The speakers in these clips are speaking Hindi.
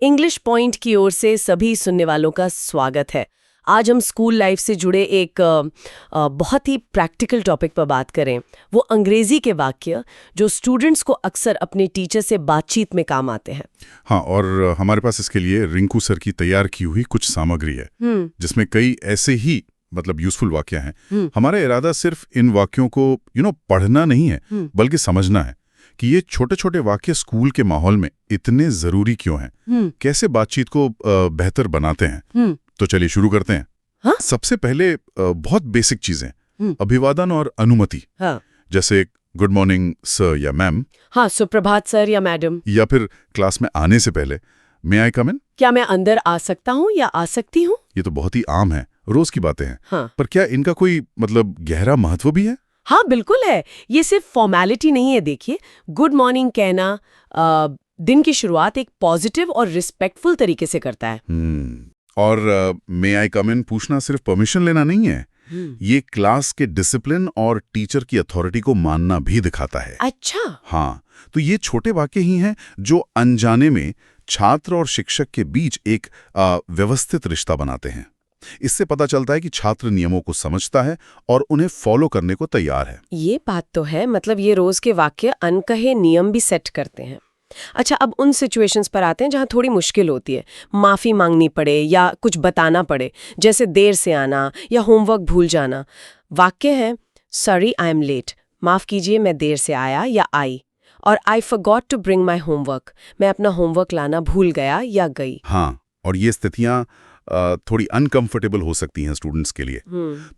इंग्लिश पॉइंट की ओर से सभी सुनने वालों का स्वागत है। आज हम स्कूल लाइफ से जुड़े एक बहुत ही प्रैक्टिकल टॉपिक पर बात करें। वो अंग्रेजी के वाक्य जो स्टूडेंट्स को अक्सर अपने टीचर से बातचीत में काम आते हैं। हाँ, और हमारे पास इसके लिए रिंकू सर की तैयार की हुई कुछ सामग्री है जिसमें कई ऐसे ही यूजफुल वाक्य हैं। हमारा इरादा सिर्फ इन वाक्यों को पढ़ना नहीं है बल्कि समझना है कि ये छोटे छोटे वाक्य स्कूल के माहौल में इतने जरूरी क्यों हैं, कैसे बातचीट को बेहतर बनाते हैं। तो चलिए शुरू करते हैं। हाँ? सबसे पहले बहुत बेसिक चीजें, अभिवादन और अनुमति। हाँ। जैसे गुड मॉर्निंग सर या मैम। हाँ, सुप्रभात सर या मैडम। या फिर क्लास में आने से पहले मे आई कम इन, क्या मैं अंदर आ सकता हूँ या आ सकती हूँ। ये तो बहुत ही आम है, रोज की बातें हैं। हाँ। पर क्या इनका कोई गहरा महत्व भी है? हाँ बिल्कुल है। ये सिर्फ फॉर्मेलिटी नहीं है। देखिए, गुड मॉर्निंग कहना दिन की शुरुआत एक पॉजिटिव और रिस्पेक्टफुल तरीके से करता है। और मे आई कम इन पूछना सिर्फ परमिशन लेना नहीं है, ये क्लास के डिसिप्लिन और टीचर की अथॉरिटी को मानना भी दिखाता है। अच्छा। हाँ, तो ये छोटे वाक्य ही हैं जो अनजाने में छात्र और शिक्षक के बीच एक व्यवस्थित रिश्ता बनाते हैं। इससे पता चलता है कि छात्र नियमों को समझता है और उन्हें फॉलो करने को तैयार है। ये बात तो है, मतलब ये रोज के वाक्य अनकहे नियम भी सेट करते हैं। अच्छा, अब उन सिचुएशंस पर आते हैं जहाँ थोड़ी मुश्किल होती है, माफी मांगनी पड़े या कुछ बताना पड़े, जैसे देर से आना या होमवर्क भूल जाना। वाक्य है, सॉरी आई एम लेट, माफ कीजिए मैं देर से आया या आई। और I forgot to bring my homework, मैं अपना होमवर्क लाना भूल गया या गई। हाँ, और ये स्थितियां थोड़ी अनकंफर्टेबल हो सकती हैं स्टूडेंट्स के लिए।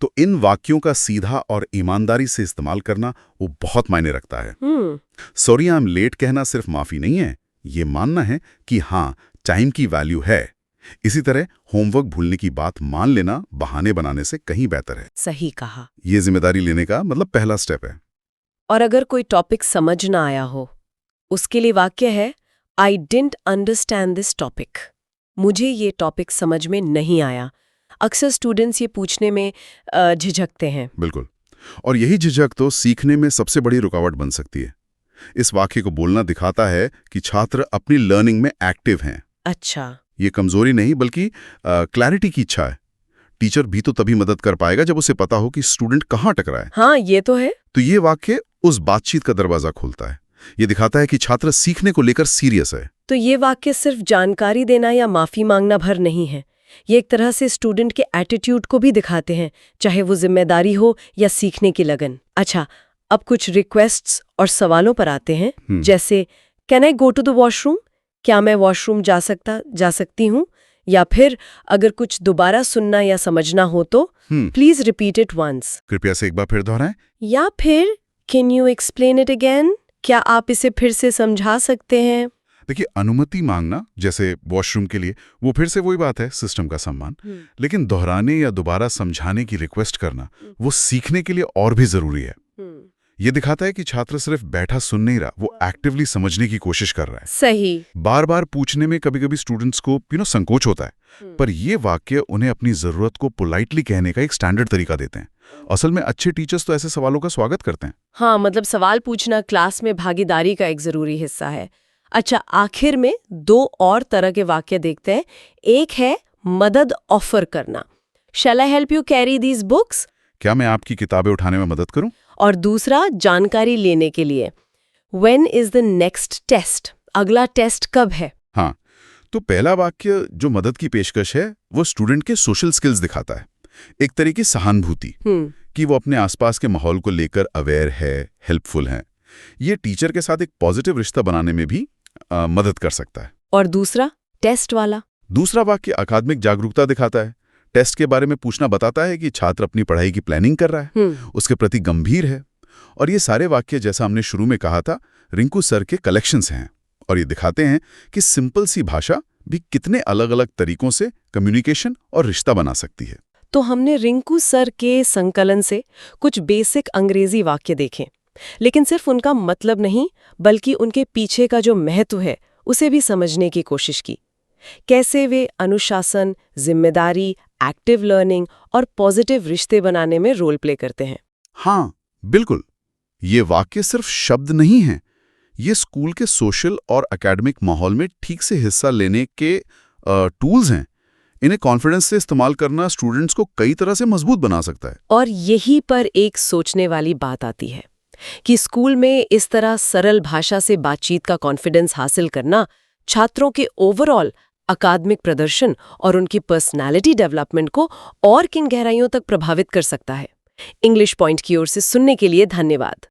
तो इन वाक्यों का सीधा और ईमानदारी से इस्तेमाल करना वो बहुत मायने रखता है। सॉरी आई एम लेट कहना सिर्फ माफी नहीं है, ये मानना है कि हाँ, टाइम की वैल्यू है। इसी तरह होमवर्क भूलने की बात मान लेना बहाने बनाने से कहीं बेहतर है। सही कहा। ये जिम्मेदारी लेने का पहला स्टेप है। और अगर कोई टॉपिक समझ ना आया हो, उसके लिए वाक्य है, I didn't understand this topic, मुझे ये टॉपिक समझ में नहीं आया। अक्सर स्टूडेंट्स ये पूछने में झिझकते हैं। बिल्कुल, और यही झिझक तो सीखने में सबसे बड़ी रुकावट बन सकती है। इस वाक्य को बोलना दिखाता है कि छात्र अपनी लर्निंग में एक्टिव हैं। अच्छा। ये कमजोरी नहीं बल्कि क्लैरिटी की इच्छा है। टीचर भी तो तभी मदद कर पाएगा जब उसे पता हो कि स्टूडेंट कहाँ टकरा है। हाँ, ये तो है। तो ये वाक्य उस बातचीत का दरवाजा खोलता है। ये दिखाता है कि छात्र सीखने को लेकर सीरियस है। तो ये वाक्य सिर्फ जानकारी देना या माफी मांगना भर नहीं है, ये एक तरह से स्टूडेंट के एटीट्यूड को भी दिखाते हैं, चाहे वो जिम्मेदारी हो या सीखने की लगन। अच्छा, अब कुछ रिक्वेस्ट्स और सवालों पर आते हैं, जैसे can I go to the washroom, क्या मैं वॉशरूम जा सकती हूँ। या फिर अगर कुछ दोबारा सुनना या समझना हो तो प्लीज रिपीट इट वंस, कृपया से एक बार फिर दोहराएं। या फिर can you explain it again, क्या आप इसे फिर से समझा सकते हैं। देखिए, अनुमति मांगना जैसे वॉशरूम के लिए, वो फिर से वही बात है, सिस्टम का सम्मान। लेकिन दोहराने या दोबारा समझाने की रिक्वेस्ट करना वो सीखने के लिए और भी जरूरी है। ये दिखाता है कि छात्र सिर्फ बैठा सुन नहीं रहा, वो एक्टिवली समझने की कोशिश कर रहा है। सही। बार बार पूछने में कभी कभी स्टूडेंट्स को संकोच होता है, पर ये वाक्य उन्हें अपनी जरूरत को पोलाइटली कहने का एक स्टैंडर्ड तरीका देते हैं। असल में अच्छे टीचर्स तो ऐसे सवालों का स्वागत करते हैं। हाँ, मतलब सवाल पूछना क्लास में भागीदारी का एक जरूरी हिस्सा है। अच्छा, आखिर में दो और तरह के वाक्य देखते हैं। एक है मदद ऑफर करना, shall I help you carry these books, क्या मैं आपकी किताबें उठाने में मदद करूं। और दूसरा जानकारी लेने के लिए, when is the next test, अगला टेस्ट कब है। हाँ, तो पहला वाक्य जो मदद की पेशकश है वो स्टूडेंट के सोशल स्किल्स दिखाता है, एक तरह की सहानुभूति कि वो अपने आसपास के माहौल को लेकर अवेयर है, हेल्पफुल है। ये टीचर के साथ एक पॉजिटिव रिश्ता बनाने में भी मदद कर सकता है। और दूसरा टेस्ट वाला, दूसरा वाक्य अकादमिक जागरूकता दिखाता है। टेस्ट के बारे में पूछना बताता है कि छात्र अपनी पढ़ाई की प्लानिंग कर रहा है, उसके प्रति गंभीर है। और ये सारे वाक्य, जैसा हमने शुरू में कहा था, रिंकू सर के कलेक्शंस हैं, और ये दिखाते हैं कि सिंपल सी भाषा भी कितने अलग अलग तरीकों से कम्युनिकेशन और रिश्ता बना सकती है। तो हमने रिंकू सर के संकलन से कुछ बेसिक अंग्रेजी वाक्य देखे, लेकिन सिर्फ उनका मतलब नहीं बल्कि उनके पीछे का जो महत्व है उसे भी समझने की कोशिश की। कैसे वे अनुशासन, जिम्मेदारी, एक्टिव लर्निंग और पॉजिटिव रिश्ते बनाने में रोल प्ले करते हैं। हाँ बिल्कुल, ये वाक्य सिर्फ शब्द नहीं है, ये स्कूल के सोशल और एकेडमिक माहौल में ठीक से हिस्सा लेने के टूल्स हैं। इन्हें कॉन्फिडेंस से इस्तेमाल करना स्टूडेंट्स को कई तरह से मजबूत बना सकता है। और यही पर एक सोचने वाली बात आती है कि स्कूल में इस तरह सरल भाषा से बातचीत का कॉन्फिडेंस हासिल करना छात्रों के ओवरऑल अकादमिक प्रदर्शन और उनकी पर्सनालिटी डेवलपमेंट को और किन गहराइयों तक प्रभावित कर सकता है। इंग्लिश पॉइंट की ओर से सुनने के लिए धन्यवाद।